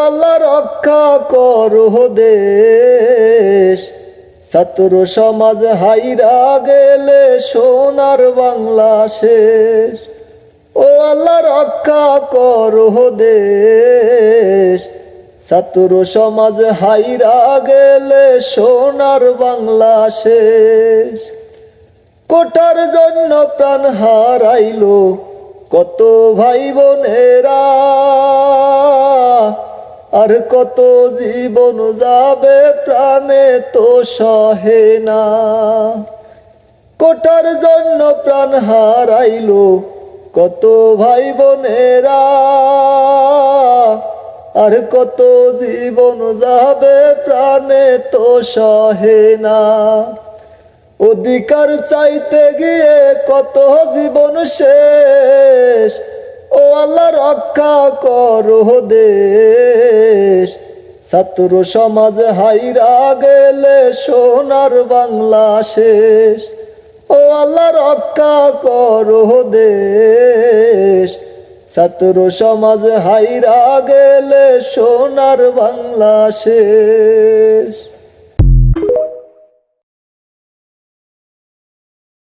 আল্লাহ রক্ষা করো দেশ, ছাত্র সমাজ হাইরা গেলে সোনার বাংলা শেষ। ও আল্লাহ রক্ষা করো দেশ, ছাত্র সমাজ হাইরা গেলে সোনার বাংলা শেষ। কোটার জন্য প্রাণ হারাইলো কত ভাই বোনেরা, আর কত জীবন যাবে প্রাণে তো সহে না। কোটার জন্য প্রাণ হারাইলো কত ভাই বোনেরা, আর কত জীবন যাবে প্রাণে তো সহে না। অধিকার চাইতে গিয়ে কত জীবন শেষ, ও আল্লাহ রক্ষা করো দেশ, ছাত্র সমাজ হাইরা গেলে সোনার বাংলা শেষ। ও আল্লাহ রক্ষা করো দেশ, ছাত্র সমাজ হাইরা গেলে সোনার বাংলা শেষ।